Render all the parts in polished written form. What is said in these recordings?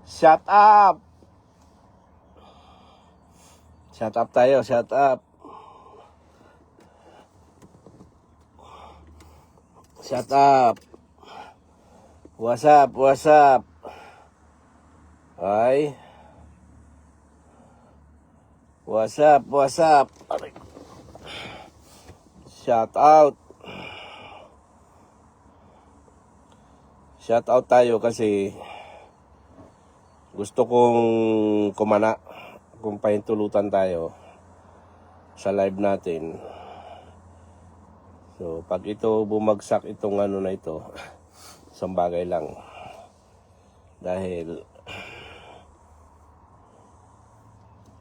Shut up! Shut up tayo, shut up. Shut up. What's up, what's up? Ay. What's up, what's up? Shout out. Shout out tayo kasi gusto kong kumana kung pahintulutan tayo sa live natin. So, pag ito bumagsak itong ano na ito, isang bagay lang. Dahil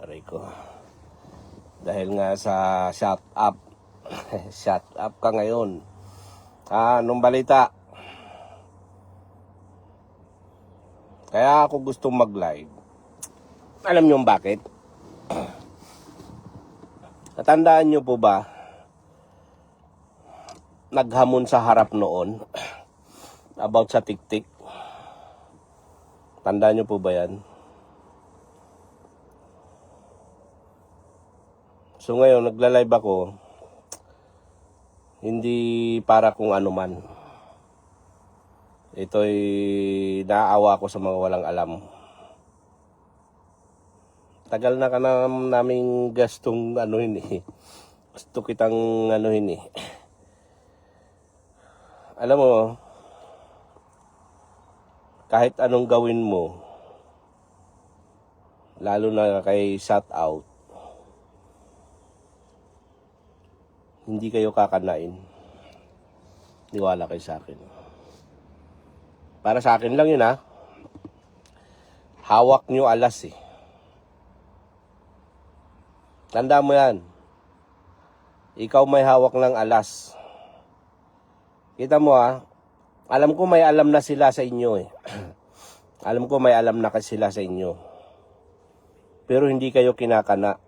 aray ko. Dahil nga sa shut up. Shut up ka ngayon. Anong balita? Kaya ako gustong mag-live. Alam niyo bakit? Natandaan niyo po ba? Naghamon sa harap noon about sa tik-tik. Tandaan niyo po ba yan? So ngayon, nagla-live ako, hindi para kung ano man. Ito'y naaawa ko sa mga walang alam. Tagal na ka na naming gastong anuhin eh. Gusto kitang anuhin eh. Alam mo, kahit anong gawin mo, lalo na kay shout out, hindi kayo kakanain. Niwala kayo sa akin. Para sa akin lang yun ha. Hawak nyo alas eh. Tanda mo yan. Ikaw may hawak ng alas. Kita mo ha. Alam ko may alam na sila sa inyo eh. Alam ko may alam na sila sa inyo. Pero hindi kayo kinakana.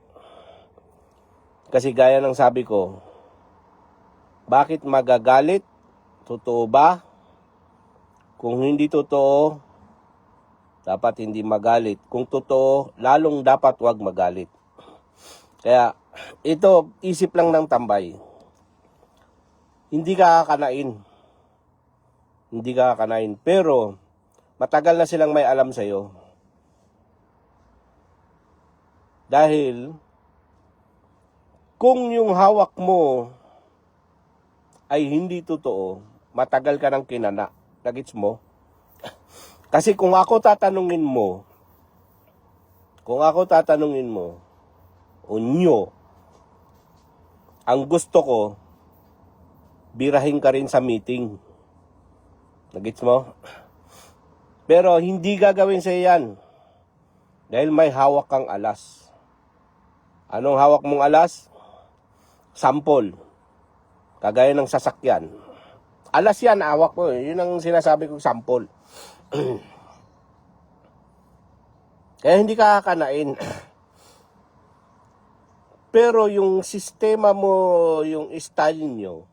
Kasi gaya ng sabi ko, bakit magagalit? Totoo ba? Kung hindi totoo, dapat hindi magalit. Kung totoo, lalong dapat wag magalit. Kaya, ito, isip lang ng tambay. Hindi ka kakanain. Hindi ka kakanain. Pero, matagal na silang may alam sa'yo. Dahil, kung yung hawak mo ay hindi totoo, matagal ka nang kinana. Nagets mo? Kasi kung ako tatanungin mo, o nyo, ang gusto ko, birahin ka rin sa meeting. Nagets mo? Pero hindi gagawin sa yan. Dahil may hawak kang alas. Anong hawak mong alas? Sample. Kagaya ng sasakyan. Alas yan, hawak ko. Yun ang sinasabi kong sample. Kaya hindi ka kakanain. Pero yung sistema mo, yung style nyo,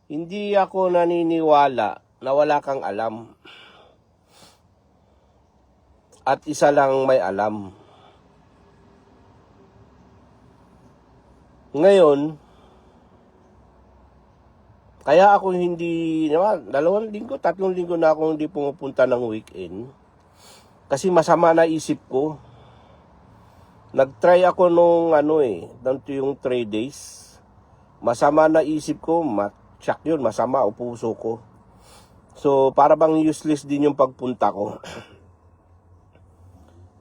hindi ako naniniwala na wala kang alam. At isa lang may alam. Ngayon, kaya ako hindi, naman, 2 linggo, 3 linggo na ako hindi pumupunta ng weekend. Kasi masama na isip ko. Nag-try ako nung yung 3 days. Masama na isip ko, matsak yun, masama o puso ko. So, para bang useless din yung pagpunta ko.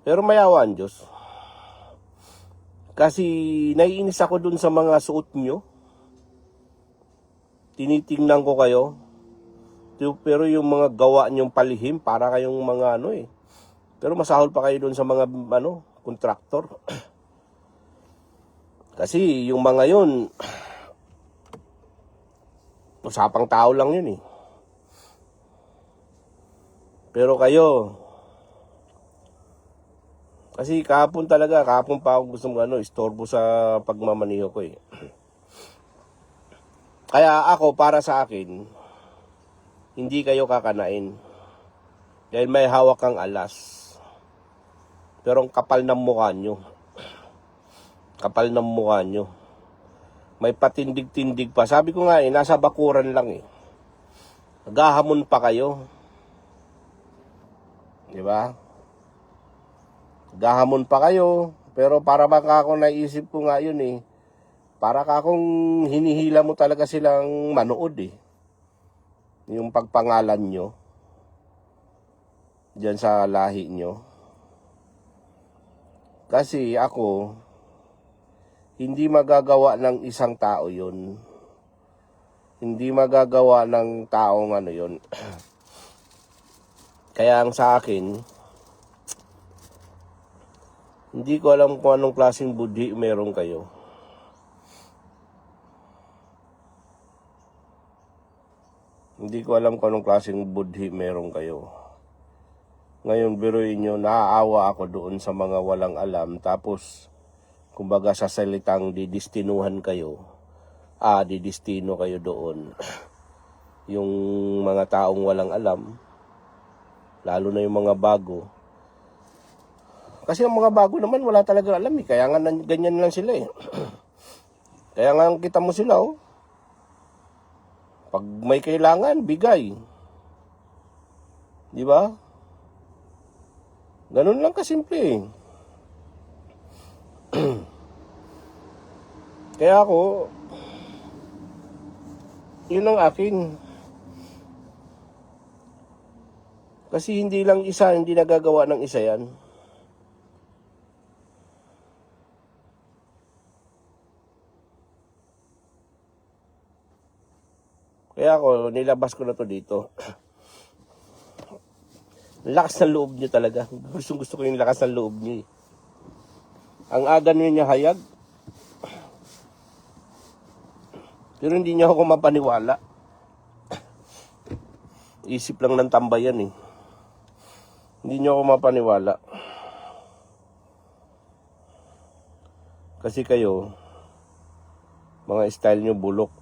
Pero mayawa ang Diyos. Kasi naiinis ako dun sa mga suot nyo. Tinitingnan ko kayo. Pero yung mga gawa nyong palihim, para kayong mga Pero masahol pa kayo dun sa mga kontraktor. Kasi yung mga yun, usapang tao lang yun eh. Pero kayo, kasi kahapon pa ako gusto istorbo sa pagmamaniho ko eh. Kaya ako, para sa akin, hindi kayo kakanain. Dahil may hawak kang alas. Pero ang kapal ng mukha nyo. Kapal ng mukha nyo. May patindig-tindig pa. Sabi ko nga nasa bakuran lang Naghahamon pa kayo. Diba? Naghahamon pa kayo. Pero para bang ako naisip ko nga yun para akong hinihila mo talaga silang manood Yung pagpangalan nyo. Diyan sa lahi nyo. Kasi ako, hindi magagawa ng isang tao yun. Hindi magagawa ng taong yun. Kaya ang sa akin, hindi ko alam kung anong klaseng budhi meron kayo. Hindi ko alam kung anong klaseng budhi meron kayo. Ngayon, biruin nyo, naaawa ako doon sa mga walang alam. Tapos, kumbaga sa salitang didistinuhan kayo. Didistino kayo doon. Yung mga taong walang alam, lalo na yung mga bago. Kasi ang mga bago naman, wala talaga alam Kaya nga ganyan lang sila Kaya nga kita mo sila Pag may kailangan, bigay. Di ba? Ganun lang kasimple Kaya ako, yun ang akin. Kasi hindi lang isa, hindi nagagawa ng isa yan. Kaya ako, nilabas ko na to dito. Lakas ng loob niyo talaga. Gusto ko yung lakas ng loob niyo Ang aga niya hayag. Pero hindi niya ako mapaniwala. Isip lang ng tambayan Hindi niyo ako mapaniwala. Kasi kayo, mga style niyo bulok.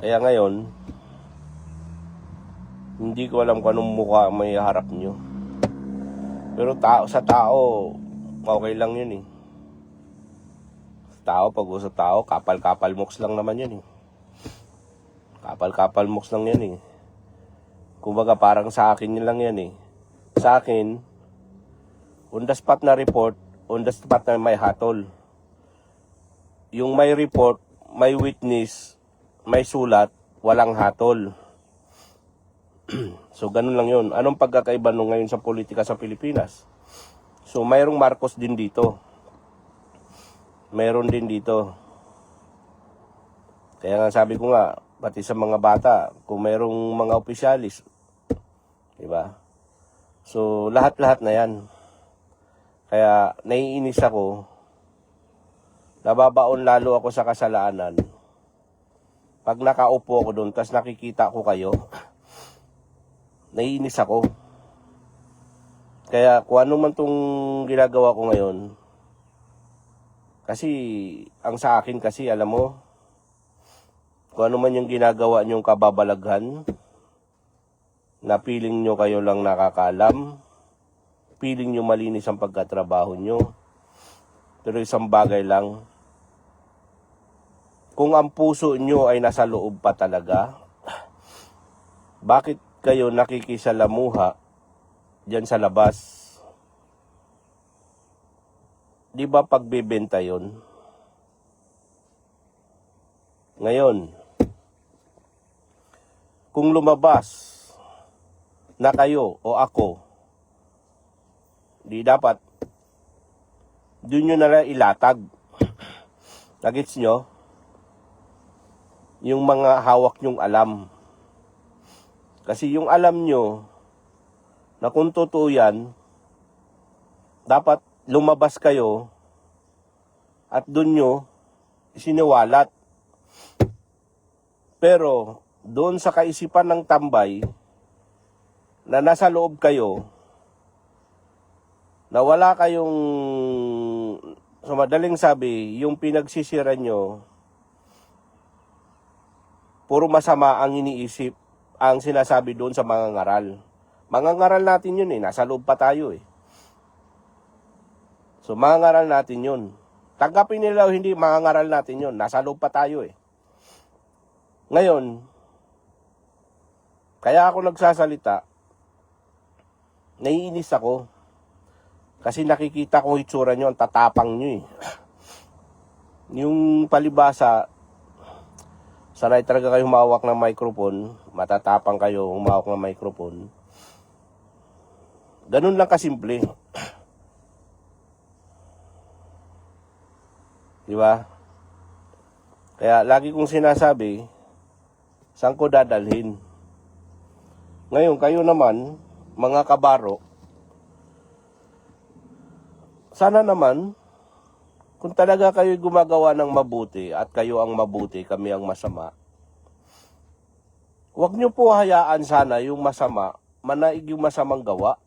Kaya ngayon, hindi ko alam kung anong mukha may harap nyo. Pero sa tao, okay lang yun Tao, pag-usap tao, kapal-kapal moks lang naman yun Kapal-kapal moks lang yan Kumbaga parang sa akin yun lang yan Sa akin, on the spot na report, on the spot na may hatol. Yung may report, may witness, may sulat, walang hatol. So, ganun lang yun. Anong pagkakaiba nung ngayon sa politika sa Pilipinas? So, mayroong Marcos din dito. Mayroon din dito. Kaya nga sabi ko nga, pati sa mga bata, kung mayroong mga opisyalis, diba? So, lahat-lahat na yan. Kaya, naiinis ako, nababaon lalo ako sa kasalanan. Pag nakaupo ako doon, tas nakikita ko kayo, naiinis ako. Kaya kung ano man tong ginagawa ko ngayon, kasi ang sa akin kasi, alam mo, kung ano man yung ginagawa nyong kababalaghan, na feeling nyo kayo lang nakakaalam, feeling nyo malinis ang pagkatrabaho nyo, pero isang bagay lang, kung ang puso nyo ay nasa loob pa talaga, bakit kayo nakikisalamuha dyan sa labas? Di ba pagbebenta yon? Ngayon, kung lumabas na kayo o ako, di dapat doon nyo na ilatag. Nagets nyo? Yung mga hawak nyong alam. Kasi yung alam nyo, na kung totoo yan, dapat lumabas kayo at doon nyo siniwalat. Pero doon sa kaisipan ng tambay na nasa loob kayo, na wala kayong So madaling sabi, yung pinagsisira nyo, puro masama ang iniisip, ang sinasabi doon sa mga ngaral. Mga ngaral natin yun nasa loob pa tayo So mga ngaral natin yun. Tanggapin nila o hindi, mga ngaral natin yun. Nasa loob pa tayo Ngayon, kaya ako nagsasalita, naiinis ako. Kasi nakikita ko itsura nyo, ang tatapang nyo Yung palibasa, sanay talaga kayo humawak ng microphone, matatapang kayo humawak ng microphone. Ganun lang kasimple. Diba? Kaya lagi kong sinasabi, saan ko dadalhin? Ngayon, kayo naman, mga kabaro, sana naman, kung talaga kayo gumagawa ng mabuti at kayo ang mabuti, kami ang masama, huwag nyo po hayaan sana yung masama, manaig yung masamang gawa.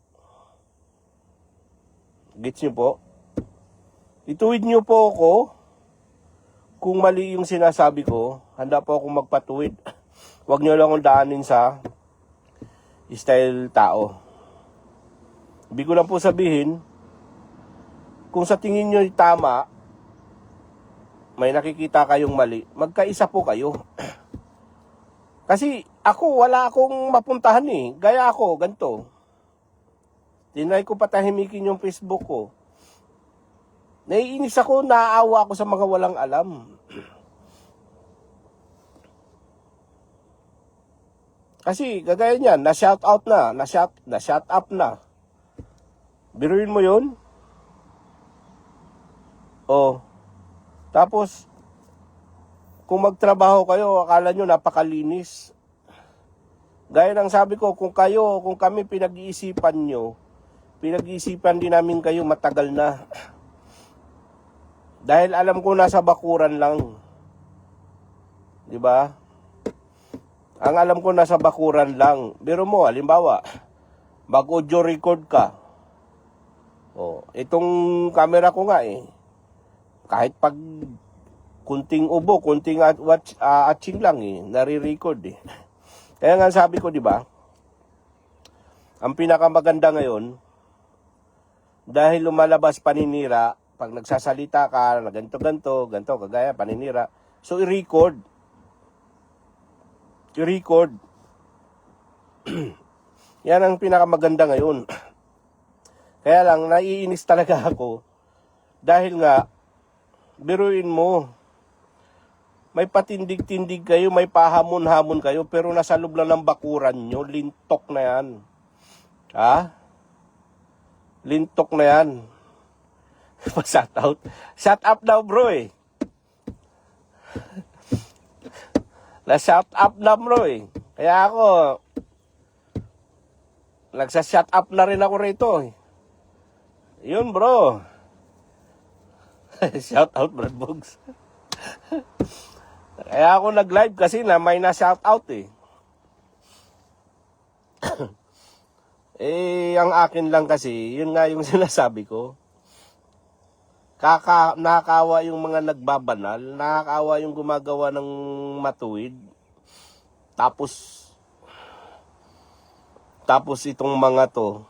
Gets nyo po? Ituwid nyo po ako. Kung mali yung sinasabi ko, handa po akong magpatuwid. Huwag nyo lang akong daanin sa style tao. Ibig ko lang po sabihin, kung sa tingin nyo tama, may nakikita kayong mali, magkaisa po kayo. Kasi ako, wala akong mapuntahan Gaya ako, ganito. Tinry ko patahimikin yung Facebook ko. Naiinis ako, naaawa ako sa mga walang alam. Kasi kagaya niyan, na-shout out na-shout up na. Biruin mo yun? Tapos, kung magtrabaho kayo, akala nyo napakalinis. Gaya ng sabi ko, kung kami pinag-iisipan nyo, pinag-iisipan din namin kayo matagal na. Dahil alam ko nasa bakuran lang. 'Di ba? Ang alam ko nasa bakuran lang. Biro mo, halimbawa, mag-audio record ka. Itong camera ko nga kahit pag kunting ubo, kunting atching lang nare-record Kaya nga sabi ko, 'di ba? Ang pinakamaganda ngayon, dahil lumalabas paninira, pag nagsasalita ka na ganito, kagaya paninira, so i-record. Yan ang pinakamaganda ngayon. Kaya lang, naiinis talaga ako. Dahil nga, biruin mo, may patindig-tindig kayo, may pahamon-hamon kayo, pero nasa loob lang ng bakuran nyo, lintok na yan. Lintok na yan. Shout out. Shout up daw bro Na-shout up na bro Kaya ako, nagsa-shout up na rin ako rito Yun bro. Shout out Brad Bogs. Kaya ako nag-live kasi na may na-shout out ang akin lang kasi, yun nga yung sinasabi ko. Nakakawa yung mga nagbabanal, nakakawa yung gumagawa ng matuwid. Tapos itong mga to,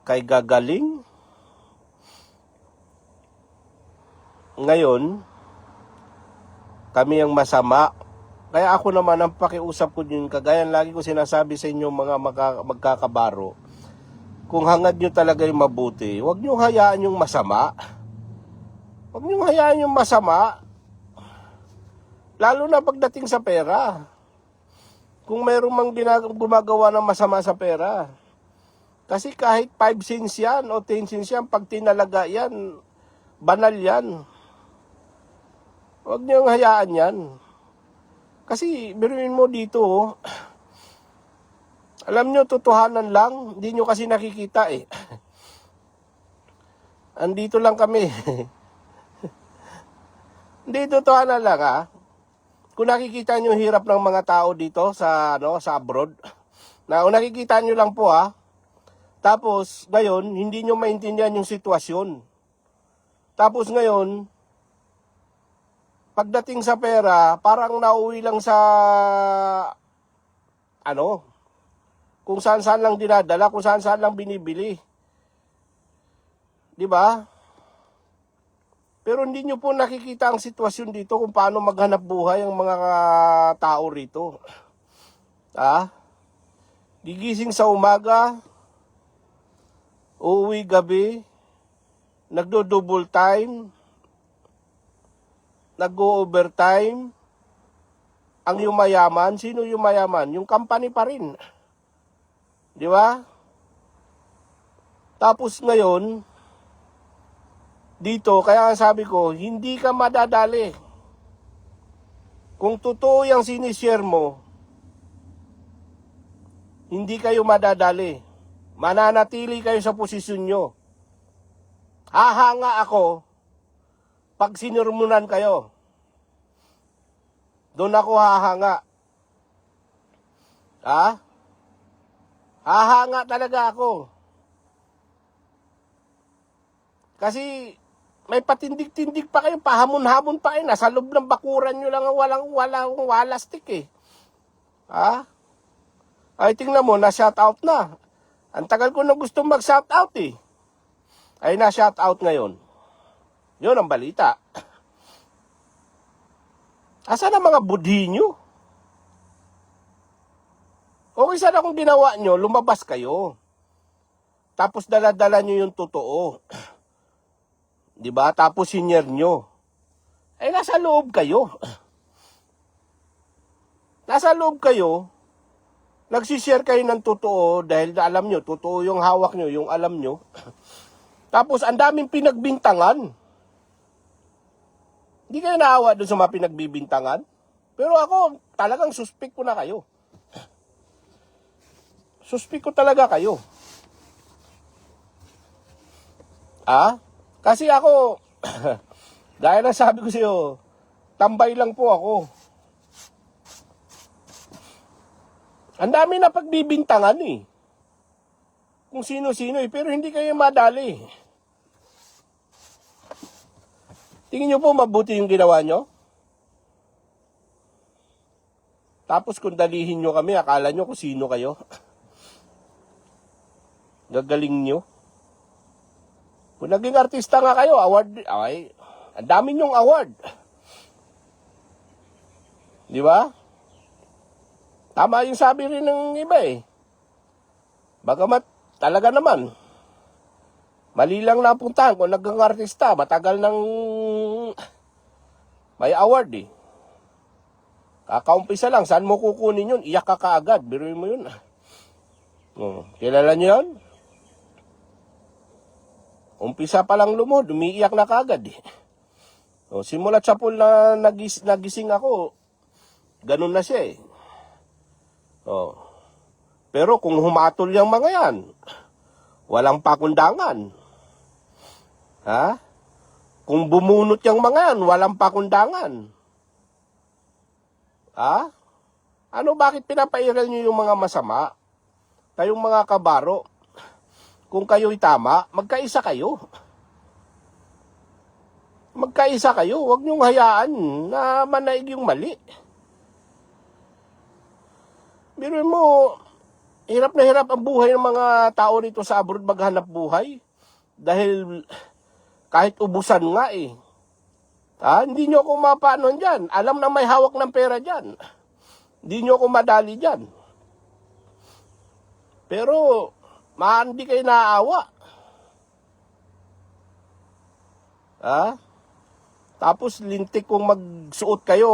kay gagaling. Ngayon, kami ang masama. Kaya ako naman, ang pakiusap ko din, kagaya lagi ko sinasabi sa inyo mga magkakabaro, kung hangad nyo talaga yung mabuti, huwag nyo hayaan yung masama. Huwag nyo hayaan yung masama. Lalo na pagdating sa pera. Kung mayroong mang gumagawa ng masama sa pera. Kasi kahit 5 cents yan o 10 cents yan, pag tinalaga yan, banal yan. Huwag nyo hayaan yan. Kasi biruin mo dito, alam nyo, totohanan lang. Hindi nyo kasi nakikita Andito lang kami. Hindi, totohanan lang Kung nakikita nyo hirap ng mga tao dito sa abroad, kung nakikita nyo lang po Tapos, ngayon, hindi nyo maintindihan yung sitwasyon. Tapos ngayon, pagdating sa pera, parang nauwi lang sa, kung saan-saan lang dinadala, kung saan-saan lang binibili. Di ba? Pero hindi nyo po nakikita ang sitwasyon dito kung paano maghanap buhay ang mga tao rito. Gigising sa umaga, uuwi gabi, nagdo-double time, nag-overtime. Ang yumayaman, sino yumayaman? Yung company pa rin. Di ba? Tapos ngayon, dito, kaya sabi ko, hindi ka madadali. Kung totoo yung sinishare mo, hindi kayo madadali. Mananatili kayo sa posisyon nyo. Hahanga ako pag sinirmunan kayo. Doon ako hahanga. Hahanga talaga ako. Kasi may patindig-tindig pa kayo, pahamon-hamon pa kayo. Nasa loob ng bakuran nyo lang walang walastik eh. Ay, tingnan mo, na-shout out na. Ang tagal ko na gusto mag-shout out eh. Ay, na-shout out ngayon. Yun ang balita. Asan ang mga budhi nyo? Okay, sana kung ginawa nyo, lumabas kayo. Tapos dala-dala nyo yung totoo. Diba? Tapos senior nyo. Ay, nasa loob kayo. Nasa loob kayo, nagsishare kayo ng totoo dahil alam nyo, totoo yung hawak nyo, yung alam nyo. Tapos, ang daming pinagbintangan. Hindi kayo naawa doon sa mga pinagbibintangan. Pero ako, talagang suspect ko na kayo. Suspect ko talaga kayo. Kasi ako, gaya na sabi ko sa'yo, tambay lang po ako. Ang dami na pagbibintangan eh. Kung sino-sino eh, pero hindi kayo madali. Tingin nyo po mabuti yung ginawa nyo? Tapos kung dalihin nyo kami, akala nyo kung sino kayo. Gagaling nyo. Kung naging artista nga kayo, award, ay, ang dami nyong award. Di ba? Tama yung sabi rin ng iba eh. Bagamat talaga naman, mali lang napuntahan kung naging artista, matagal nang may award eh. Kakaumpisa lang, saan mo kukunin yun? Iyak ka kaagad, biruin mo yun. Kilala nyo yun? Umpisa pa lang lumod, umiiyak na kagad eh. Simulat sa pool na nagising ako, ganun na siya eh. Pero kung humatol yung mga yan, walang pakundangan. Kung bumunot yung mga yan, walang pakundangan. Ano, bakit pinapairal nyo yung mga masama? Kayong mga kabaro, kung kayo'y tama, magkaisa kayo. Magkaisa kayo, huwag niyong hayaan na manaig yung mali. Pero mo, hirap na hirap ang buhay ng mga tao rito sa abroad maghanap buhay. Dahil kahit ubusan nga eh. Hindi nyo ako mapaano dyan. Alam na may hawak ng pera dyan. Hindi nyo ako madali dyan. Pero, hindi kayo naaawa. Tapos lintik kung magsuot kayo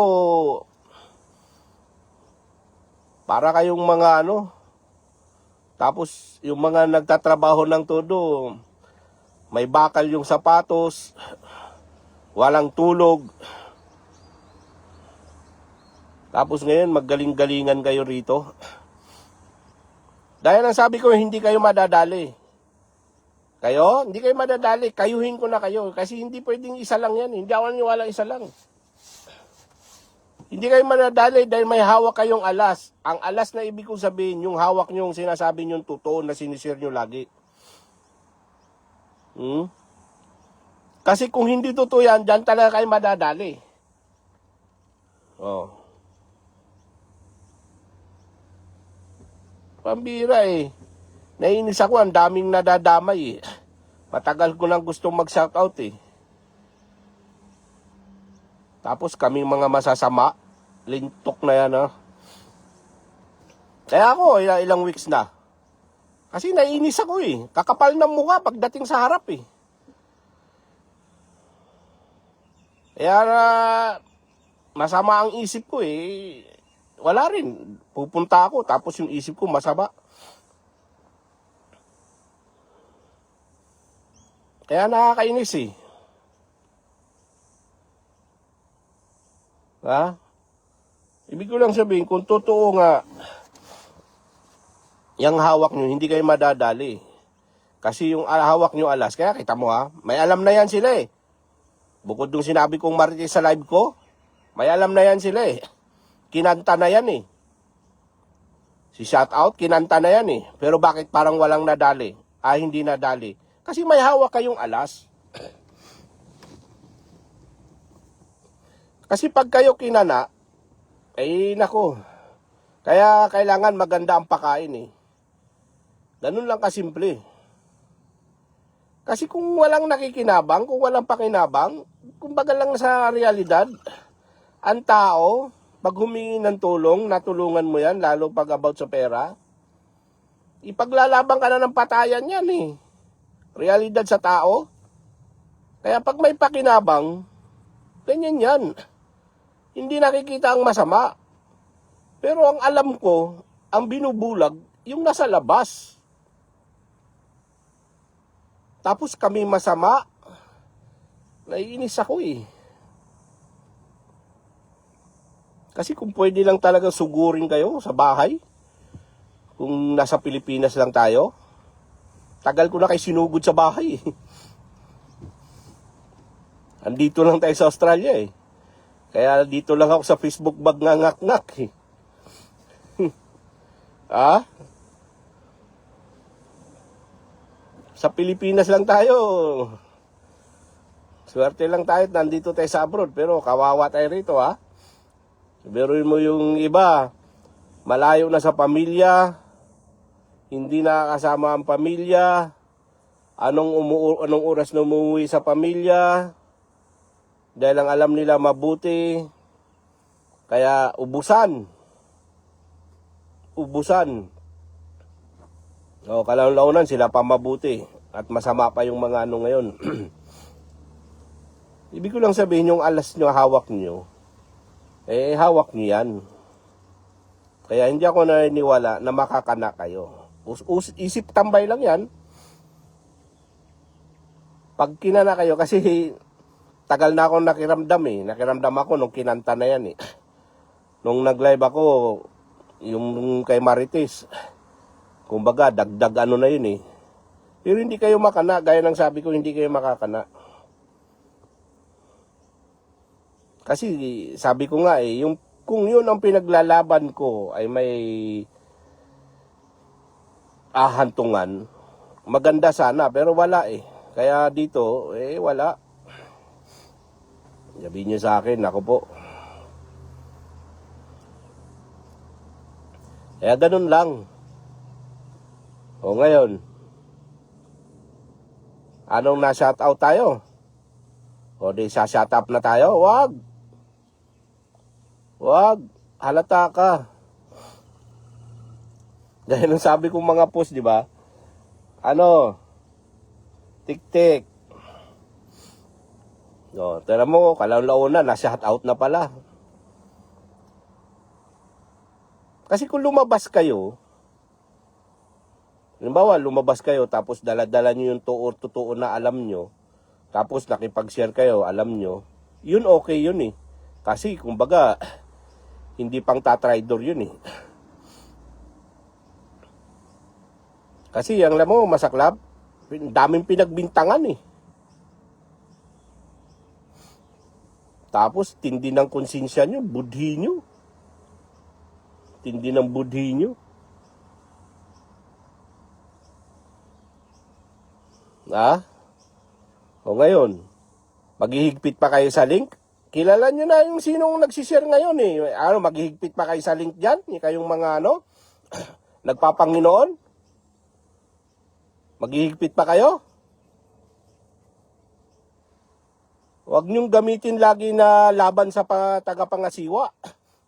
para kayong mga tapos yung mga nagtatrabaho ng todo, may bakal yung sapatos, walang tulog. Tapos ngayon maggaling-galingan kayo rito. Dahil ang sabi ko, hindi kayo madadali. Kayo? Hindi kayo madadali. Kayuhin ko na kayo. Kasi hindi pwedeng isa lang yan. Hindi ako naniwala isa lang. Hindi kayo madadali dahil may hawak kayong alas. Ang alas na ibig kong sabihin, yung hawak nyo, sinasabi nyo totoo na sinishare nyo lagi. Kasi kung hindi totoo yan, dyan talaga kayo madadali. Oh. Pambira eh. Naiinis ako, ang daming nadadamay eh. Matagal ko nang gustong mag-shoutout eh. Tapos kaming mga masasama, lintok na yan ah. Kaya ako, ilang weeks na. Kasi naiinis ako eh. Kakapal ng mukha pagdating sa harap eh. Kaya masama ang isip ko eh. Wala rin. Pupunta ako tapos yung isip ko masama. Kaya nakakainis eh. Ha? Ibig ko lang sabihin, kung totoo nga, yung hawak nyo, hindi kayo madadali. Kasi yung hawak nyo alas, kaya kita mo ha, may alam na yan sila eh. Bukod dong sinabi kong marites sa live ko, may alam na yan sila eh. Kinanta na yan eh. Si shoutout, kinanta na yan eh. Pero bakit parang walang nadali? Hindi nadali. Kasi may hawak kayong alas. Kasi pag kayo kinana, nako. Kaya kailangan maganda ang pakain eh. Ganun lang kasimple. Kasi kung walang nakikinabang, kung walang pakinabang, kumbaga lang sa realidad, ang tao, pag humingi ng tulong, natulungan mo yan, lalo pag about sa pera, ipaglalaban ka na ng patayan yan eh. Realidad sa tao. Kaya pag may pakinabang, ganyan yan. Hindi nakikita ang masama. Pero ang alam ko, ang binubulag, yung nasa labas. Tapos kami masama, naiinis ako eh. Kasi kung pwede lang talaga sugurin kayo sa bahay, kung nasa Pilipinas lang tayo, tagal ko na kayo sinugod sa bahay eh. Andito lang tayo sa Australia eh. Kaya dito lang ako sa Facebook bag ngangak-ngak eh. Ha? Sa Pilipinas lang tayo. Swerte lang tayo, nandito tayo sa abroad, pero kawawa tayo rito ha. Biruin mo yung iba, malayo na sa pamilya, hindi nakakasama ang pamilya, anong oras na umuwi sa pamilya, dahil ang alam nila mabuti, kaya ubusan. O, kalaunan sila pa mabuti at masama pa yung mga ano ngayon. Ibig ko lang sabihin yung alas nyo, hawak nyo, hawak nyo yan. Kaya hindi ako naniniwala na makakana kayo. Isip tambay lang yan. Pag kinana kayo, kasi tagal na akong nakiramdam eh. Nakiramdam ako nung kinanta na yan eh. Nung nag-live ako, yung kay Marites, kumbaga, dagdag ano na yun eh. Pero hindi kayo makana, gaya ng sabi ko, hindi kayo makakana. Kasi sabi ko nga eh, kung yun ang pinaglalaban ko ay may hantungan, maganda sana, pero wala eh. Kaya dito, wala. Sabihin nyo sa akin, ako po. Kaya ganun lang. O ngayon, anong na-shoutout tayo? O di sa-shout up na tayo? Wag, halata ka. Dahil nung sabi kong mga post, di ba? Tik-tik. O, tira mo, kalawlaon na, na-shoutout na pala. Kasi kung lumabas kayo, halimbawa, lumabas kayo, tapos dala-dala nyo yung totoo na alam nyo, tapos nakipag-share kayo, alam nyo, yun okay yun eh. Kasi, kumbaga, hindi pang tatraidor yun eh. Kasi, ang alam mo, masaklap, daming pinagbintangan eh. Tapos, tindi ng konsensya nyo, budhi nyo. Tindi ng budhi nyo. O ngayon, Maghihigpit pa kayo sa link? Kilala nyo na yung sinong nagsishare ngayon eh. Ano, maghihigpit pa kayo sa link dyan? Yung kayong mga ano, nagpapanginoon? Maghihigpit pa kayo? Huwag nyong gamitin lagi na laban sa tagapangasiwa.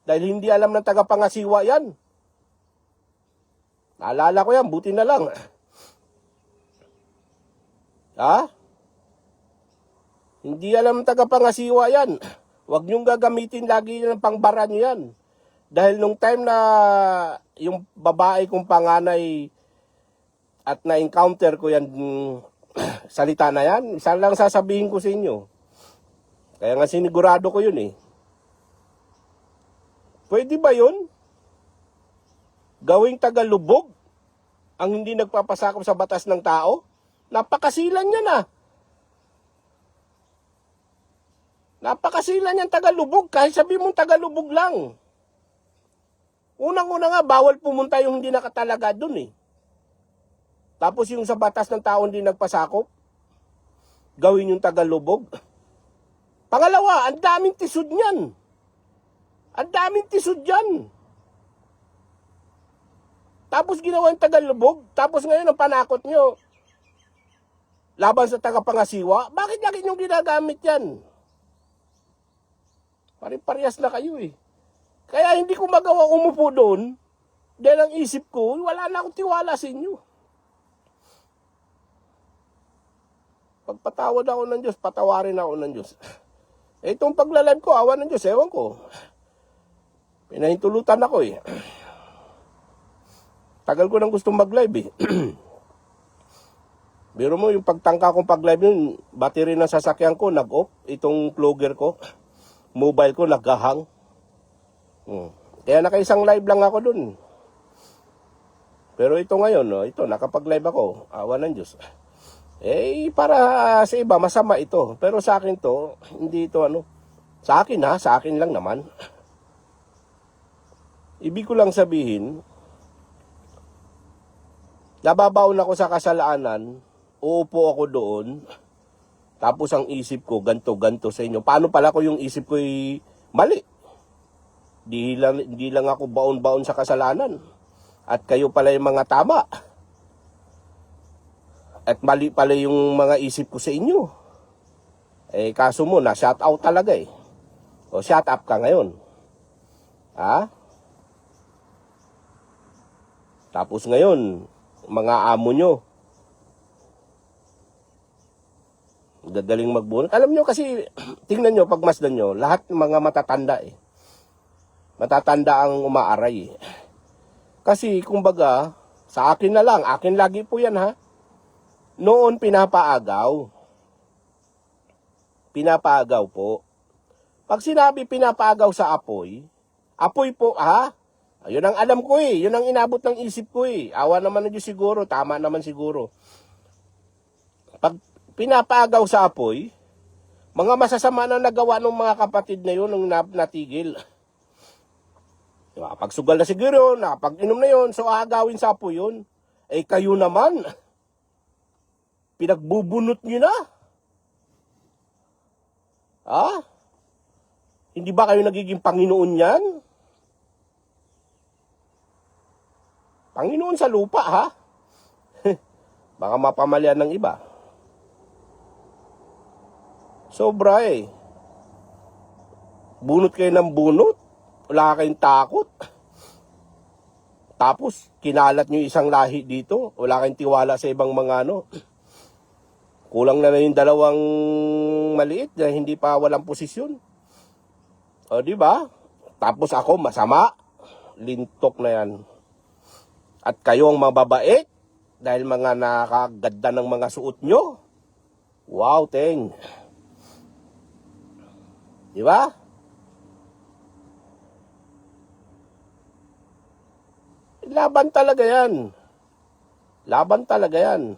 Dahil hindi alam ng tagapangasiwa yan. Naalala ko yan, buti na lang. Ha? Hindi alam ng tagapangasiwa yan. Huwag nyong gagamitin lagi ng pangbara nyo yan. Dahil nung time na yung babae kong panganay at na-encounter ko yan, salita na yan, isa lang sasabihin ko sa inyo. Kaya nga sinigurado ko yun eh. Pwede ba yun? Gawing tagalubog ang hindi nagpapasakop sa batas ng tao? Napakasilan niya na. Napakasilan niyang tagalubog kahit sabi mong tagalubog lang. Unang-una nga, bawal pumunta yung hindi nakatalaga dun eh. Tapos yung sa batas ng tao hindi nagpasakop, gawin yung tagalubog. Pangalawa, ang daming tisod niyan. Ang daming tisod dyan. Tapos ginawa yung tagalubog, tapos ngayon ang panakot nyo, laban sa tagapangasiwa, bakit lagi nyo ginagamit yan? Pare-parehas na kayo eh. Kaya hindi ko magawa umupo doon, dahil ang isip ko, wala na akong tiwala sa inyo. Pagpatawad ako ng Diyos, patawarin ako ng Diyos. Itong pagla-live ko, awa ng Diyos, ewan ko. Pinahintulutan ako eh. Tagal ko nang gustong mag-live eh. Biro mo, yung pagtangka kong pag-live yun, battery ng sasakyan ko, nag-off. Itong plugger ko, mobile ko, nag-hang. Kaya naka-isang live lang ako dun. Pero ito ngayon, no, ito, nakapag-live ako. Awa ng Diyos. Eh, para sa iba, masama ito. Pero sa akin to, hindi ito ano. Sa akin ha, sa akin lang naman. Ibig ko lang sabihin, nababaon ako sa kasalanan, uupo ako doon, tapos ang isip ko, ganto sa inyo. Paano pala ko yung isip ko mali? Hindi lang ako baon-baon sa kasalanan. At kayo pala yung mga tama. At mali pala yung mga isip ko sa inyo. Eh, kaso mo, na-shut out talaga eh. O, shut up ka ngayon. Ha? Tapos ngayon, mga amo nyo, gagaling magbunot. Alam nyo kasi, tingnan nyo, pagmasdan nyo, lahat ng mga matatanda eh. Matatanda ang umaaray eh. Kasi, kumbaga, sa akin na lang, akin lagi po yan ha. Noon pinapaagaw. Pinapaagaw po. Pag sinabi pinapaagaw sa apoy, apoy po ha? Yun ang alam ko eh. Yun ang inabot ng isip ko eh. Awa naman na Diyos siguro. Tama naman siguro. Pag pinapaagaw sa apoy, mga masasama na nagawa ng mga kapatid na yun nung natigil. Pag sugal na siguro, pag inom na yun, so aagawin sa apoy yun. Eh kayo naman, pinagbubunot nyo na. Ha? Hindi ba kayo nagiging Panginoon yan? Panginoon sa lupa, ha? Baka mapamalian ng iba. Sobra eh. Bunot kayo ng bunot. Wala kayong takot. Tapos, kinalat nyo isang lahi dito. Wala kayong tiwala sa ibang mga ano. Kulang na yung dalawang maliit na hindi pa walang posisyon. O, di ba? Tapos ako, masama. Lintok na yan. At kayo ang mababait dahil mga nakaganda ng mga suot nyo. Wow, teng. Di ba? Laban talaga yan. Laban talaga yan.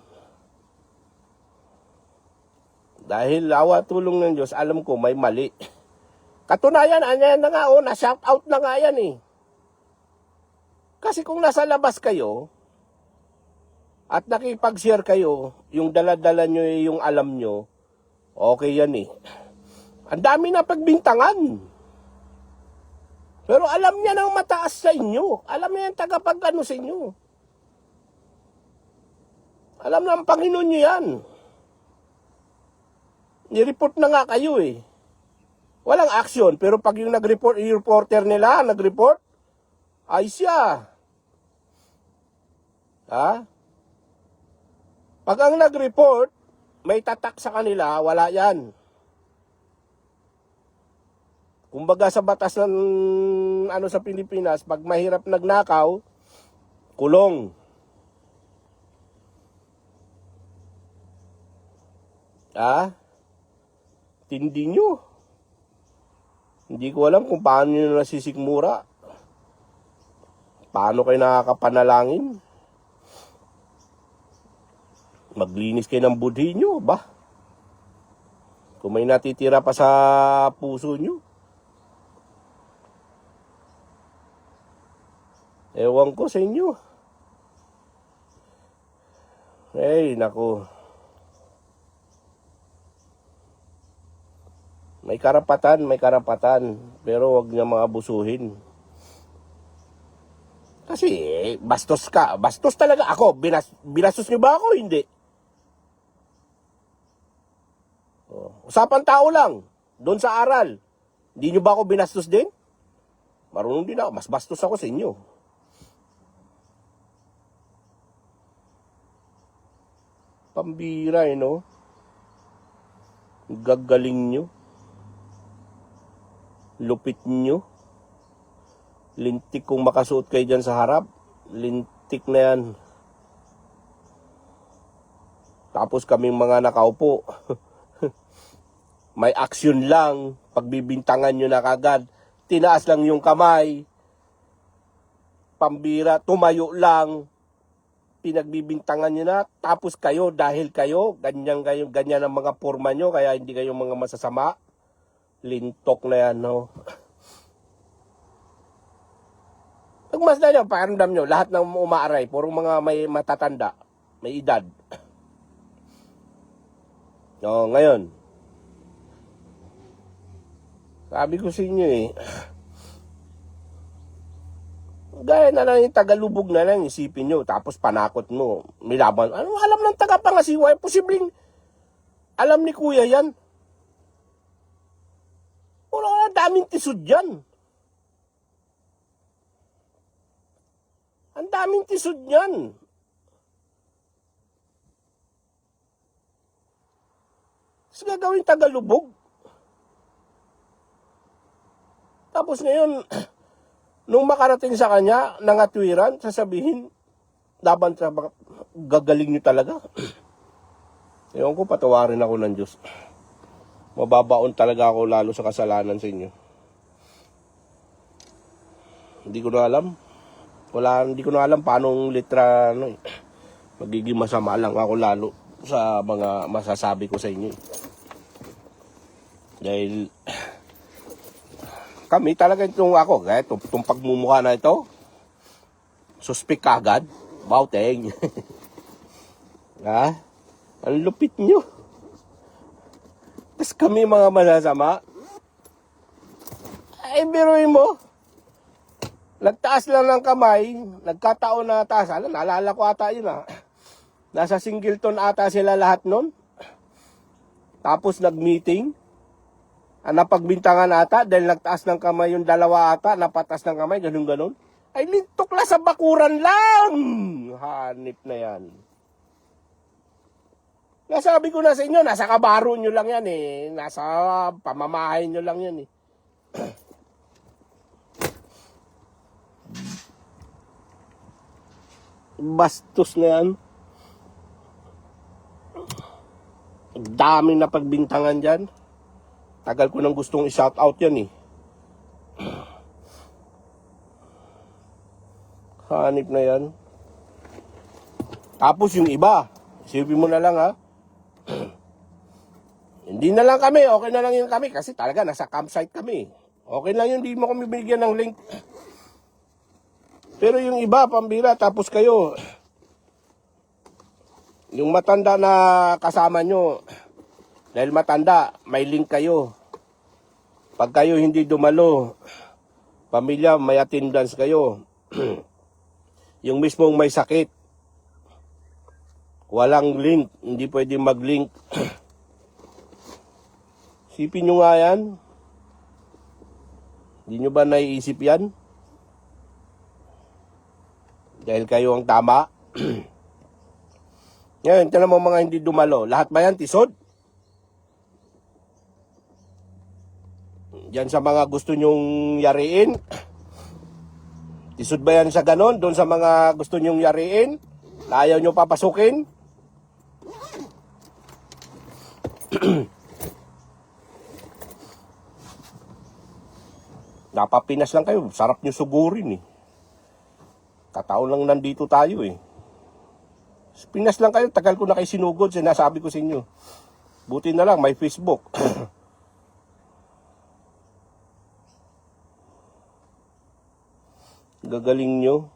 Dahil awa tulong ng Diyos, alam ko may mali. Katunayan, anyan na nga, na-shout out na nga yan eh. Kasi kung nasa labas kayo, at nakipag-share kayo, yung dala-dala nyo yung alam nyo, okay yan eh. Ang dami na pagbintangan. Pero alam niya ng mataas sa inyo. Alam niya yung tagapag-ano sa inyo. Alam ng Panginoon niyo yan. Nireport na nga kayo eh. Walang action. Pero pag yung nag-report, yung reporter nila, nag-report, ay siya. Ha? Pag ang nag-report, may tatak sa kanila, wala yan. Kumbaga sa batas ng ano sa Pilipinas, pag mahirap nagnakaw, kulong. Tindi nyo. Hindi ko alam kung paano nyo nasisikmura. Paano kayo nakakapanalangin? Maglinis kayo ng budhi nyo, ba? Kung may natitira pa sa puso nyo. Ewan ko sa inyo. Ay, naku. May karapatan. Pero wag niya mga abusuhin. Kasi, bastos ka. Bastos talaga ako. Binastos niyo ba ako? Hindi. Usapan tao lang. Doon sa aral. Hindi niyo ba ako binastos din? Marunong din ako. Mas bastos ako sa inyo. Pambira no? Gagaling nyo. Lupit nyo. Lintik kung makasuot kayo dyan sa harap. Lintik na yan. Tapos kaming mga nakaupo. May aksyon lang. Pagbibintangan nyo na kagad. Tinaas lang yung kamay. Pambira. Tumayo lang. Pinagbibintangan nyo na. Tapos kayo, dahil kayo, ganyan ang mga forma nyo. Kaya hindi kayo mga masasama. Lintok na yan, no? Pagmasdan nyo, pakiramdam nyo, lahat ng umaaray, purong mga may matatanda, may edad. O, ngayon, sabi ko sa inyo gaya na lang yung tagalubog na lang, isipin nyo, tapos panakot mo, may laban. Ano alam ng tagapangasiwa? Posibleng alam ni kuya yan. Wala, daming tisod yan. Ang daming tisod yan. Tapos gagawin tagalubog. Tapos ngayon, nung makarating sa kanya, nangatwiran, sasabihin, laban sa gagaling nyo talaga. Ewan ko, patawarin ako ng Diyos. Mababaon talaga ako lalo sa kasalanan sa inyo. Hindi ko na alam. Hindi ko na alam paano litra magiging masama lang ako lalo sa mga masasabi ko sa inyo. Dahil kami talaga itong ako, kaya itong pagmumukha na ito, suspect kagad, bauteng. Ang lupit nyo. Tapos kami mga masasama, ay biruin mo, nagtaas lang ng kamay, nagkataon na taas, naalala ko ata yun nasa Singleton ata sila lahat nun, tapos nag-meeting, napagbintangan ata, dahil nagtaas ng kamay yung dalawa ata, napatas ng kamay, ganun-ganun, ay lintok lang sa bakuran lang, hanip na yan. Nasabi ko na sa inyo, nasa kabaro nyo lang yan nasa pamamahay nyo lang yan Bastos na yan. Daming na pagbintangan dyan. Tagal ko nang gustong i-shout out yan Hanip na yan. Tapos yung iba, isipin mo na lang hindi na lang kami, okay na lang yun kami kasi talaga nasa campsite kami. Okay lang yun, hindi mo kami bigyan ng link. Pero yung iba, pambira, tapos kayo, yung matanda na kasama nyo, dahil matanda, may link kayo. Pag kayo hindi dumalo, pamilya, may attendance kayo. Yung mismong may sakit, walang link, hindi pwede mag-link. Isipin nyo nga yan. Hindi nyo ba naiisip yan? Dahil kayo ang tama. Ngayon, tinan mo mga hindi dumalo. Lahat ba yan tisod? Yan sa mga gusto nyong yariin. Tisod ba yan sa ganon? Doon sa mga gusto nyong yariin? Na ayaw nyo papasukin? Napapinas lang kayo. Sarap nyo sugurin eh. Kataon lang nandito tayo eh. Pinas lang kayo. Tagal ko na kayo sinugod. Sinasabi ko sa inyo. Buti na lang may Facebook. Gagaling nyo.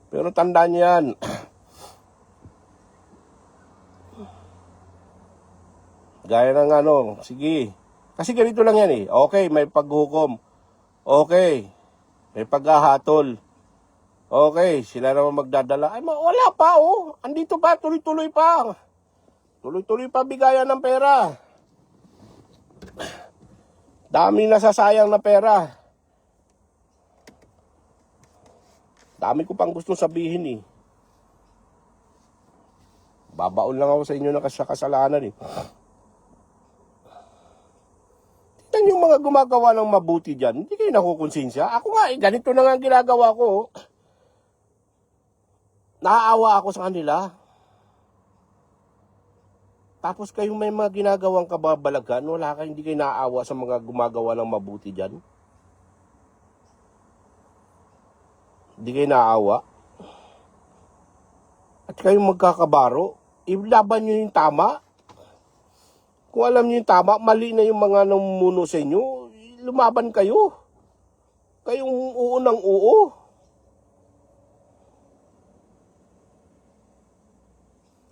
Pero tandaan nyo yan. Gaya ng ano. Sige. Kasi ganito lang yan eh. Okay, may paghukom. Okay, may paghahatol. Okay, sila naman magdadala. Ay, wala pa oh. Andito pa, tuloy-tuloy pa. Tuloy-tuloy pa bigayan ng pera. Dami nasasayang na pera. Dami ko pang gusto sabihin eh. Babaon lang ako sa inyo na kasalanan eh. Yung mga gumagawa ng mabuti dyan, hindi kayo nakukonsensya. Ako nga, ganito na nga ang ginagawa ko. Naaawa ako sa kanila. Tapos kayong may mga ginagawang kababalagan, wala kayo, hindi kayo naaawa sa mga gumagawa ng mabuti dyan. Hindi kayo naaawa. At kayong magkakabaro, ilaban nyo yung tama. Kung alam niyo yung tama, mali na yung mga namumuno sa inyo, lumaban kayo. Kayong oo ng oo.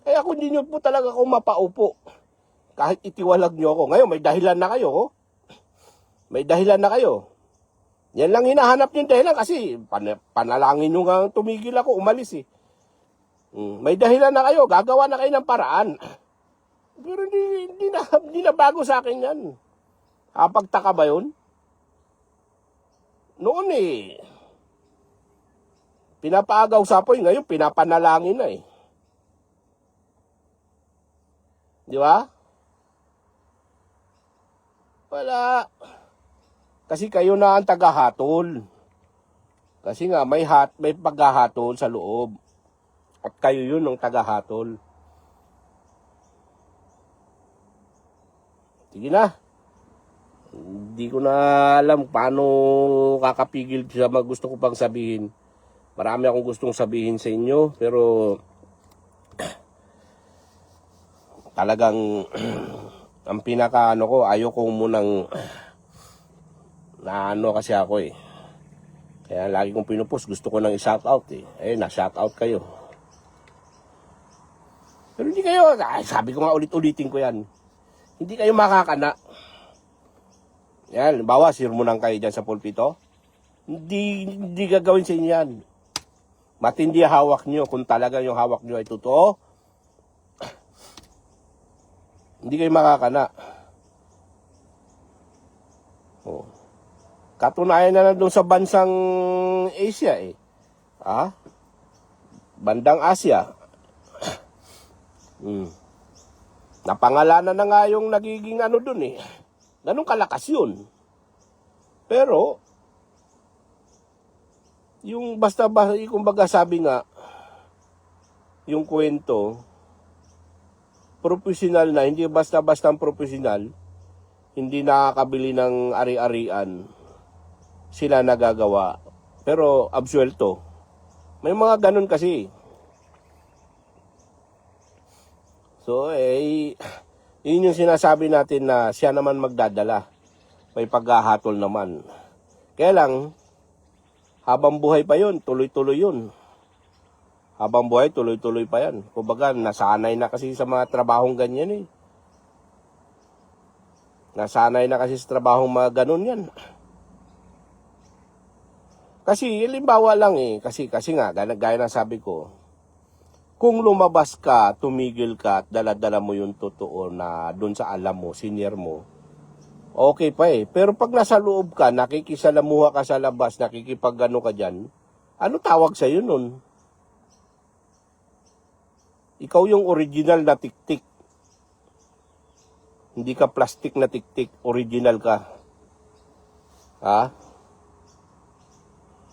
Kaya ako hindi nyo po talaga ako mapaupo. Kahit itiwalag nyo ako. Ngayon, may dahilan na kayo. Oh. May dahilan na kayo. Yan lang hinahanap nyo yung dahilan kasi panalangin nyo nga tumigil ako, umalis eh. May dahilan na kayo, gagawa na kayo ng paraan. Pero hindi na bago sa akin yan. Pagtaka ba yun? Noon eh, pinapaagaw sapoy, ngayon pinapanalangin na eh. Di ba? Wala. Kasi kayo na ang tagahatol. Kasi nga may paghahatol sa loob. At kayo yun ang tagahatol. Sige na. Hindi ko na alam paano kakapigil sa mga gusto ko pang sabihin. Marami akong gustong sabihin sa inyo, pero talagang ang pinaka ko, ayoko munang na kasi ako eh. Kaya lagi kong pinupost, gusto ko nang i-shout out eh. Na-shout out kayo. Pero hindi kayo, sabi ko nga ulit-ulitin ko yan. Hindi kayo makakana. Yan, bawa sirmonan kayo dyan sa pulpito. Hindi gagawin sa inyo yan. Matindi hawak nyo kung talaga yung hawak nyo ay totoo. Hindi kayo makakana. Oh. Katunayan na doon sa bansang Asia eh. Bandang Asia. Napangalanan na nga yung nagiging ano dun eh. Ganun kalakas yun. Pero, yung kumbaga sabi nga, yung kwento, profesional na, hindi basta-basta profesional, hindi nakakabili ng ari-arian, sila nagagawa. Pero, absuelto. May mga ganun kasi. So, yun yung sinasabi natin na siya naman magdadala. May paghahatol naman. Kaya lang, habang buhay pa yun, tuloy-tuloy yun. Habang buhay, tuloy-tuloy pa yan. Kumbaga, nasanay na kasi sa mga trabahong ganyan eh. Nasanay na kasi sa trabahong mga ganun yan. Kasi, halimbawa lang kasi nga, gaya ng sabi ko, kung lumabas ka, tumigil ka, at dala-dala mo yung totoo na doon sa alam mo, senior mo, okay pa Pero pag nasa loob ka, nakikisalamuha ka sa labas, nakikipagano ka dyan, ano tawag sa'yo nun? Ikaw yung original na tiktik. Hindi ka plastic na tiktik, original ka. Ha?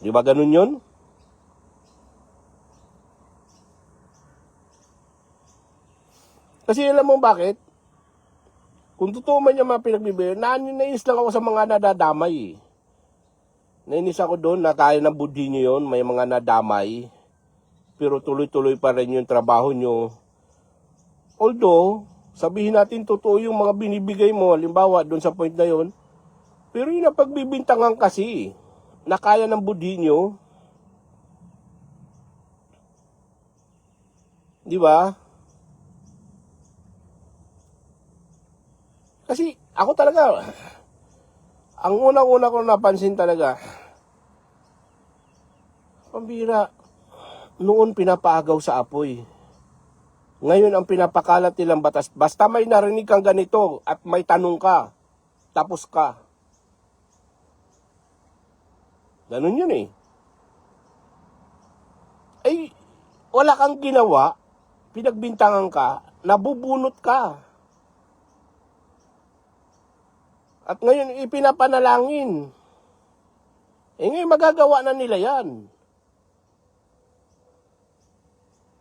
Di ba ganun yun? Kasi alam mo bakit? Kung totoo man yung mga pinagbibigay, nainis lang ako sa mga nadadamay. Nainis ako doon na kaya ng budhi nyo yun, may mga nadamay. Pero tuloy-tuloy pa rin yung trabaho nyo. Although, sabihin natin totoo yung mga binibigay mo, halimbawa doon sa point na yun, pero yung napagbibintangan kasi, na kaya ng budhi nyo. Di ba? Kasi ako talaga, ang unang-una ko napansin talaga, pambira, noon pinapaagaw sa apoy. Ngayon ang pinapakalat nilang batas, basta may narinig kang ganito at may tanong ka, tapos ka. Ganun yun Ay, wala kang ginawa, pinagbintangan ka, nabubunot ka. At ngayon, ipinapanalangin. Ngayon, magagawa na nila yan.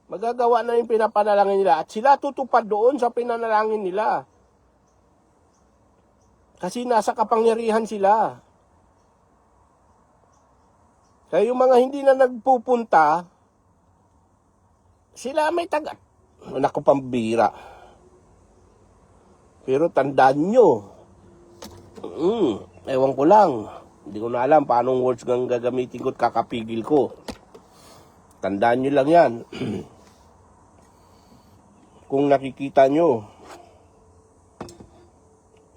Magagawa na yung pinapanalangin nila. At sila tutupad doon sa pinanalangin nila. Kasi nasa kapangyarihan sila. Kaya yung mga hindi na nagpupunta, sila may tagat. Naku, pambira. Pero tandaan nyo, ewan ko lang. Hindi ko na alam paanong words ng gagamitin ko at kakapigil ko. Tandaan nyo lang yan. Kung nakikita nyo,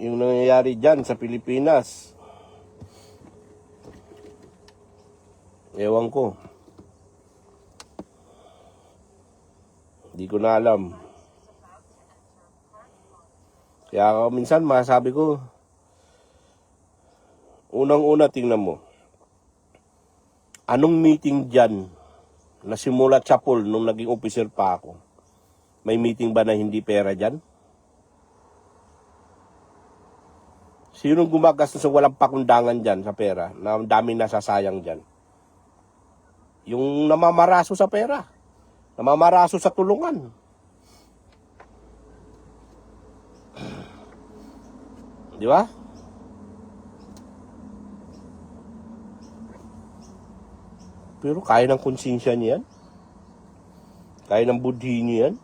yung nangyayari dyan sa Pilipinas, ewan ko. Hindi ko na alam. Kaya minsan masabi ko, unang-una tingnan mo, anong meeting dyan na simula chapol nung naging officer pa ako? May meeting ba na hindi pera dyan? Sinong gumagastos sa walang pakundangan dyan sa pera na ang daming nasasayang dyan? Yung namamaraso sa pera, namamaraso sa tulungan. Di ba? Pero kaya ng konsensya niyan? Kaya ng budhi niyan?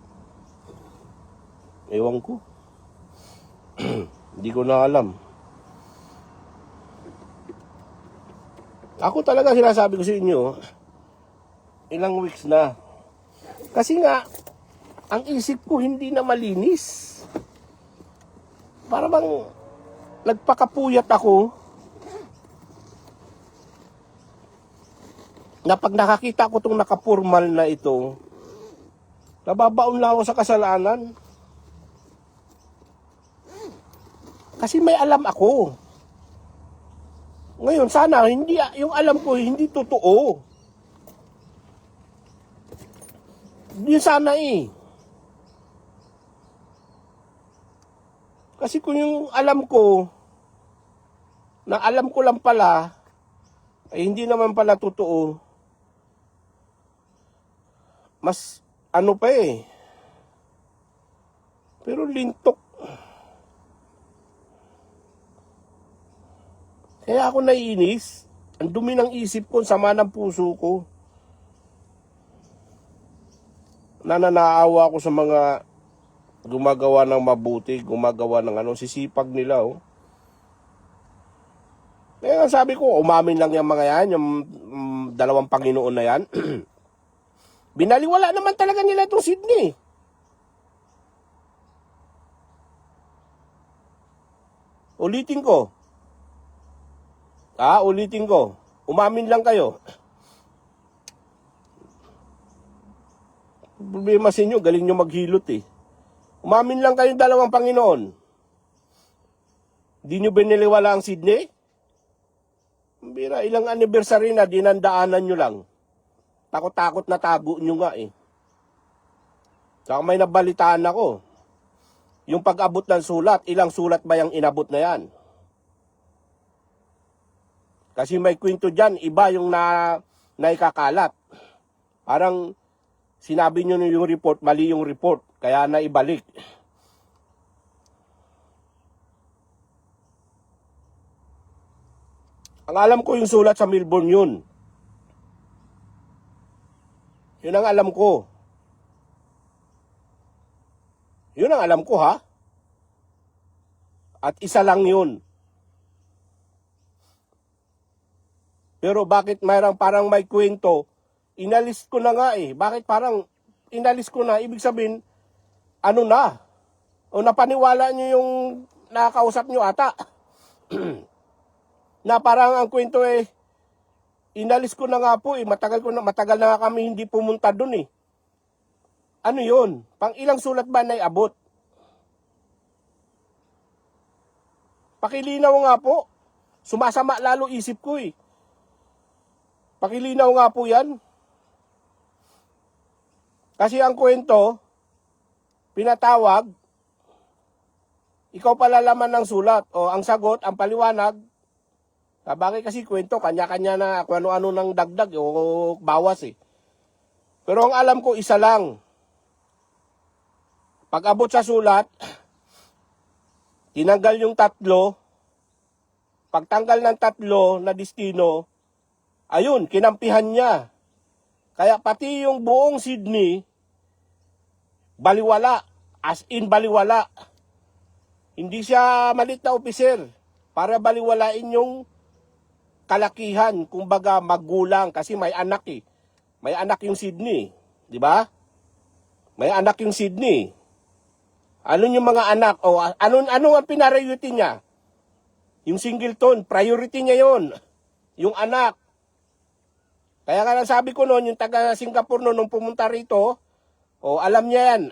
Ewan ko. Hindi ko na alam. Ako talaga sinasabi ko sa inyo, ilang weeks na. Kasi nga, ang isip ko hindi na malinis. Para bang nagpakapuyat ako na pag nakakita ko itong nakapurmal na ito, nababaon lang ako sa kasalanan. Kasi may alam ako. Ngayon, sana hindi yung alam ko hindi totoo. Hindi sana Kasi kung yung alam ko, na alam ko lang pala, ay hindi naman pala totoo, mas ano pa Pero lintok. Kaya ako naiinis. Ang dumi ng isip ko, sama ng puso ko. Nananaawa ako sa mga gumagawa ng mabuti, gumagawa ng sisipag nila Kaya sabi ko, umamin lang yung mga yan, yung dalawang Panginoon na yan. Binaliwala naman talaga nila itong Sydney. Ulitin ko. Ulitin ko. Umamin lang kayo. Problema sa inyo, galing nyo maghilot eh. Umamin lang kayong dalawang Panginoon. Di nyo biniliwala ang Sydney? Bira, ilang anniversary na dinandaanan nyo lang. Takot-takot na tago nyo nga eh. Saka may nabalitaan ako. Yung pag-abot ng sulat, ilang sulat ba yung inabot na yan? Kasi may kwento dyan, iba yung naikakalat. Parang sinabi nyo yung report, mali yung report, kaya naibalik. Ang alam ko yung sulat sa Melbourne yun. Yun ang alam ko. Yun ang alam ko ha. At isa lang yun. Pero bakit mayroong parang may kwento? Inalis ko na nga eh. Bakit parang inalis ko na? Ibig sabihin, ano na? O napaniwala nyo yung nakakausap nyo ata. Na parang ang kwento eh, inalis ko na nga po eh. Matagal na nga kami hindi pumunta dun eh. Ano yun? Pang ilang sulat ba na iabot? Pakilinaw nga po. Sumasama lalo isip ko eh. Pakilinaw nga po yan. Kasi ang kwento, pinatawag, ikaw pala laman ng sulat. O ang sagot, ang paliwanag, bagay kasi kwento, kanya-kanya na kung ano-ano ng dagdag o bawas eh. Pero ang alam ko, isa lang. Pag abot sa sulat, tinanggal yung 3, pagtanggal ng 3 na destino, ayun, kinampihan niya. Kaya pati yung buong Sydney, baliwala, as in baliwala. Hindi siya malit na opiser para baliwalain yung kalakihan, kumbaga magulang, kasi may anak eh. May anak yung Sydney, di ba? May anak yung Sydney. Ano yung mga anak? O ano ang pinarayuti niya? Yung Singleton, priority niya yon. Yung anak. Kaya nga sabi ko noon, yung taga Singapore noon, nung pumunta rito, alam niya yan.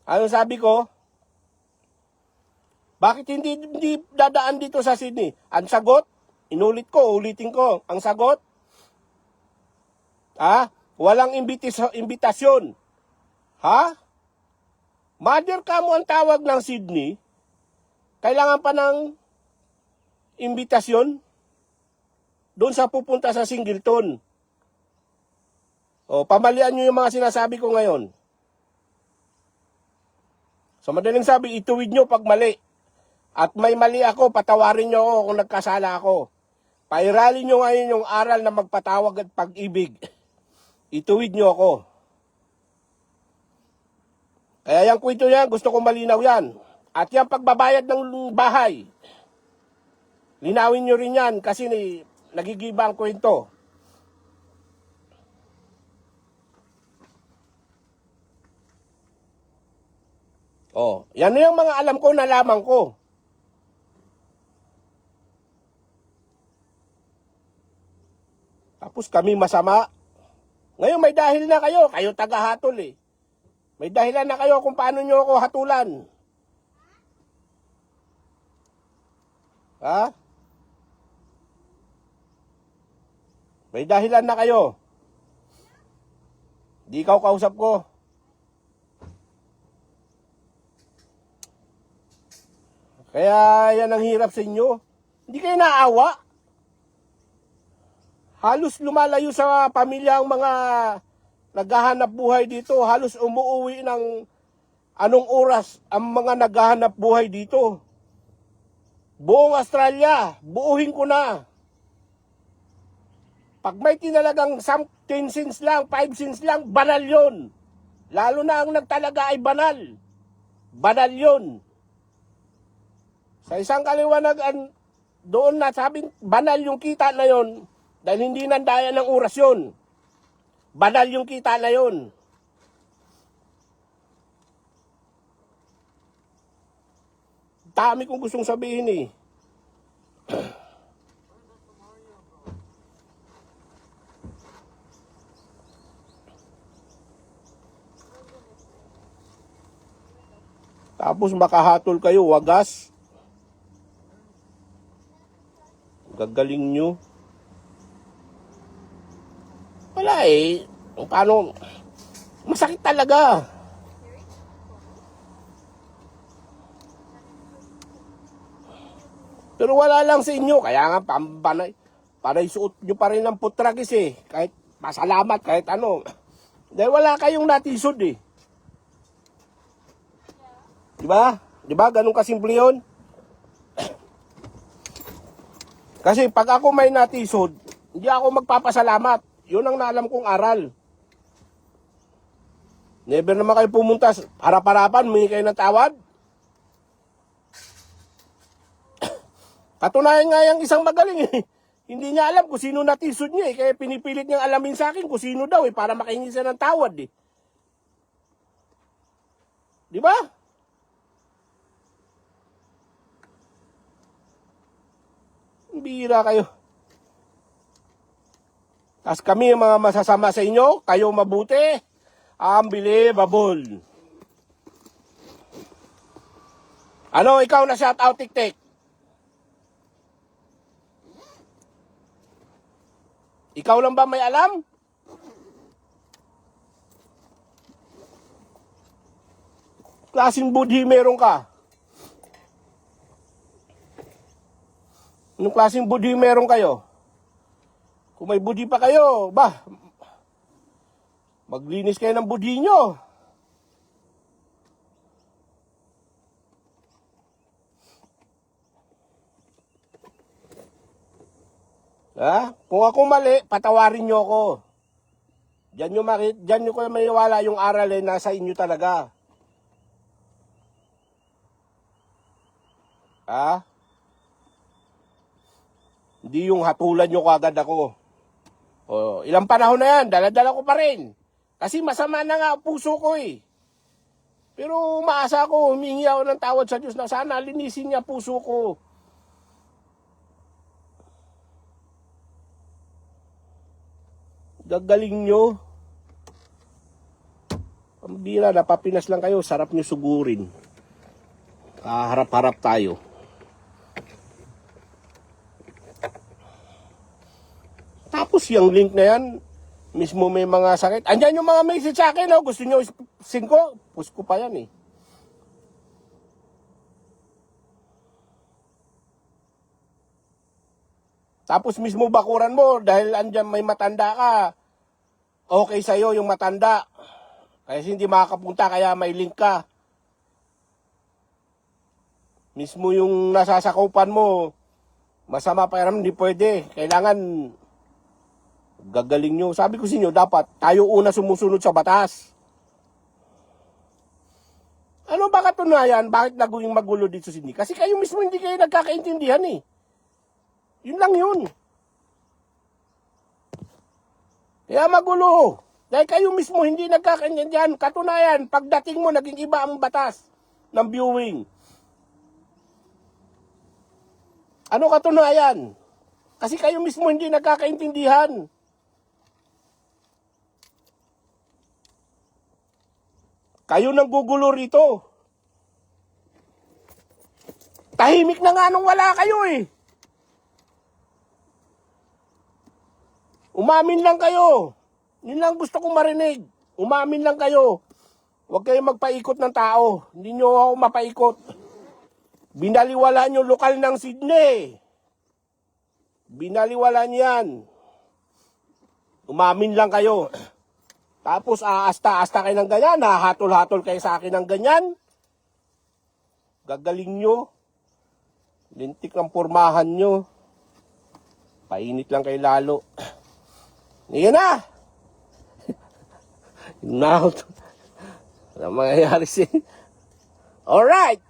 Ano sabi ko? Bakit hindi dadaan dito sa Sydney? Ang sagot, ulitin ko. Ang sagot, walang imbitasyon. Mother ka mo ang tawag ng Sydney, kailangan pa ng imbitasyon doon sa pupunta sa Singleton. Pamalian nyo yung mga sinasabi ko ngayon. So madaling sabi, ituwid nyo pag mali. At may mali ako, patawarin nyo ako kung nagkasala ako. Pairalin nyo ngayon yung aral na magpatawag at pag-ibig. Ituwid nyo ako. Kaya yung kwento yan, gusto kong malinaw yan. At yung pagbabayad ng bahay, linawin nyo rin yan kasi nagigiba ang kwento. Yan na yung mga alam ko, nalaman ko. Tapos kami masama. Ngayon may dahil na kayo taga-hatol eh. May dahilan na kayo kung paano nyo ako hatulan. May dahilan na kayo. Di ikaw kausap ko. Kaya yan ang hirap sa inyo. Hindi kayo naawa. Halos lumalayo sa pamilya ang mga naghahanap buhay dito. Halos umuwi ng anong oras ang mga naghahanap buhay dito. Buong Australia, buuhin ko na. Pag may tinalagang 10 cents lang, 5 cents lang, banal yun. Lalo na ang nagtalaga ay banal. Banal yun. Sa isang kaliwanagan, doon na sabing banal yung kita na yon dahil hindi nandaya ng oras yun. Banal yung kita na yon. Dami kong gustong sabihin eh. Tapos makahatol kayo, wagas. Gagaling nyo. Wala eh. Paano? Masakit talaga. Pero wala lang sa inyo. Kaya nga, panay suot nyo pa rin ng putragis eh. Kahit pasalamat, kahit ano. Dahil wala kayong natisod eh. Diba? Diba? Ganun kasimple yun. Kasi pag ako may natisod, hindi ako magpapasalamat. Yun ang naalam kong aral. Never naman kayo pumunta, harap-harapan, humingi kayo ng tawad. Katunayan nga yung isang magaling eh. Hindi niya alam kung sino natisod niya eh. Kaya pinipilit niyang alamin sa akin kung sino daw eh. Para makahingi siya ng tawad eh. Di ba? Bira kayo. Tapos kami mga masasama sa inyo, kayo mabuti. Unbelievable. Ano, ikaw na shout out, Tik-Tik? Ikaw lang ba may alam? Klaseng budhi meron ka? Anong klaseng budhi meron kayo? Kung may budhi pa kayo, maglinis kayo ng budhi nyo. Ha? Kung ako mali, patawarin nyo ako. Diyan nyo ko maniwala yung aral eh, nasa inyo talaga. Ha? Hindi yung hatulan nyo kagad ako. O, ilang panahon na yan, dala-dala ko pa rin. Kasi masama na nga ang puso ko eh. Pero umaasa ako, humingi ako ng tawad sa Diyos na sana linisin niya puso ko. Gagaling nyo. Ang bira, napapinas lang kayo, sarap nyo sugurin. Kaharap-harap tayo. Tapos yung link na yan, mismo may mga sakit. Andyan yung mga message sa akin, oh. Gusto nyo 5? Push ko pa yan eh. Tapos mismo bakuran mo, dahil andyan may matanda ka, okay sa'yo yung matanda. Kasi hindi makakapunta, kaya may link ka. Mismo yung nasasakupan mo, masama pa rin, hindi pwede. Kailangan gagaling nyo. Sabi ko sa inyo, dapat tayo una sumusunod sa batas. Ano ba katunayan? Bakit naging magulo dito sa Sydney? Kasi kayo mismo hindi kayo nagkakaintindihan eh. Yun lang yun. Kaya magulo. Dahil kayo mismo hindi nagkakaintindihan. Katunayan, pagdating mo, naging iba ang batas ng viewing. Ano katunayan? Kasi kayo mismo hindi nagkakaintindihan. Kayo nang gugulo rito. Tahimik na nga nung wala kayo eh. Umamin lang kayo. Yun lang gusto kong marinig. Umamin lang kayo. Huwag kayong magpaikot ng tao. Hindi nyo ako mapaikot. Binaliwala nyo lokal ng Sydney. Binaliwala niyan. Umamin lang kayo. Tapos aasta-asta kayo ng ganyan. Hatol-hatol kayo sa akin ng ganyan. Gagaling nyo. Lintik ng pormahan nyo. Painit lang kayo lalo. Yan na. Now, ano mangyayari siya? Alright.